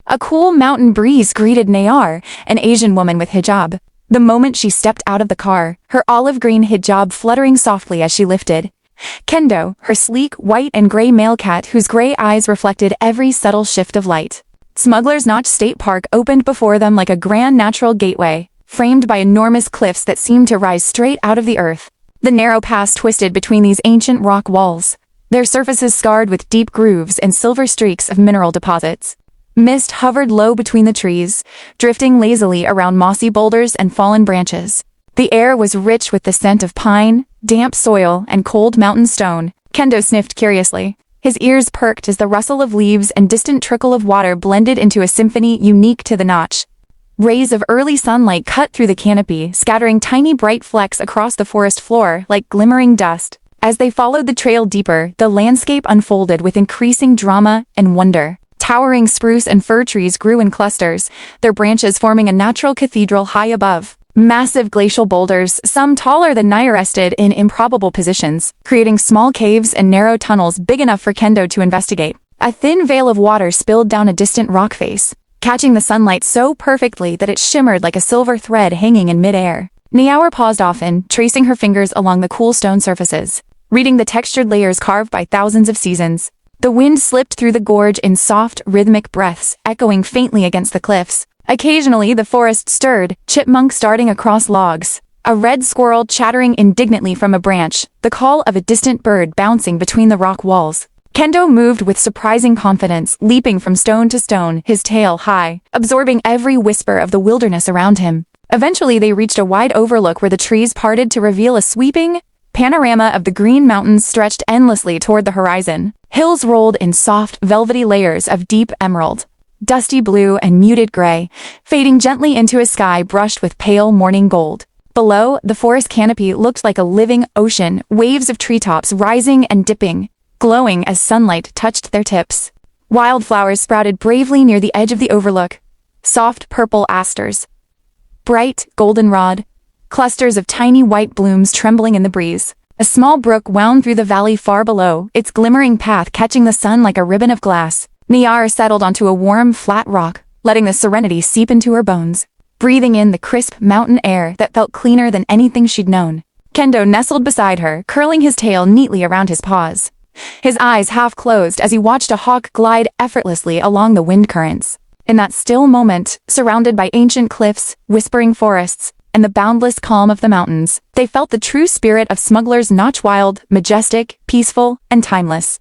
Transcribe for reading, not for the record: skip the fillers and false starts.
A cool mountain breeze greeted Niar, an Asian woman with hijab. The moment she stepped out of the car, her olive green hijab fluttering softly as she lifted. Kendo, her sleek, white and gray male cat whose gray eyes reflected every subtle shift of light. Smugglers Notch State Park opened before them like a grand natural gateway, framed by enormous cliffs that seemed to rise straight out of the earth. The narrow paths twisted between these ancient rock walls, their surfaces scarred with deep grooves and silver streaks of mineral deposits. Mist hovered low between the trees, drifting lazily around mossy boulders and fallen branches. The air was rich with the scent of pine, damp soil, and cold mountain stone. Kendo sniffed curiously. His ears perked as the rustle of leaves and distant trickle of water blended into a symphony unique to the notch. Rays of early sunlight cut through the canopy, scattering tiny bright flecks across the forest floor like glimmering dust. As they followed the trail deeper, the landscape unfolded with increasing drama and wonder. Towering spruce and fir trees grew in clusters, their branches forming a natural cathedral high above. Massive glacial boulders, some taller than Niar, rested in improbable positions, creating small caves and narrow tunnels big enough for Kendo to investigate. A thin veil of water spilled down a distant rock face, catching the sunlight so perfectly that it shimmered like a silver thread hanging in midair. Niar paused often, tracing her fingers along the cool stone surfaces, reading the textured layers carved by thousands of seasons. The wind slipped through the gorge in soft, rhythmic breaths, echoing faintly against the cliffs. Occasionally the forest stirred, chipmunks darting across logs, a red squirrel chattering indignantly from a branch, the call of a distant bird bouncing between the rock walls. Kendo moved with surprising confidence, leaping from stone to stone, his tail high, absorbing every whisper of the wilderness around him. Eventually they reached a wide overlook where the trees parted to reveal a sweeping panorama of the green mountains stretched endlessly toward the horizon. Hills rolled in soft, velvety layers of deep emerald, dusty blue and muted gray, fading gently into a sky brushed with pale morning gold. Below, the forest canopy looked like a living ocean, waves of treetops rising and dipping, glowing as sunlight touched their tips. Wildflowers sprouted bravely near the edge of the overlook, soft purple asters, bright goldenrod, clusters of tiny white blooms trembling in the breeze. A small brook wound through the valley far below, its glimmering path catching the sun like a ribbon of glass. Niar settled onto a warm, flat rock, letting the serenity seep into her bones, breathing in the crisp mountain air that felt cleaner than anything she'd known. Kendo nestled beside her, curling his tail neatly around his paws, his eyes half closed as he watched a hawk glide effortlessly along the wind currents. In that still moment, surrounded by ancient cliffs, whispering forests, and the boundless calm of the mountains, they felt the true spirit of Smugglers Notch: wild, majestic, peaceful, and timeless.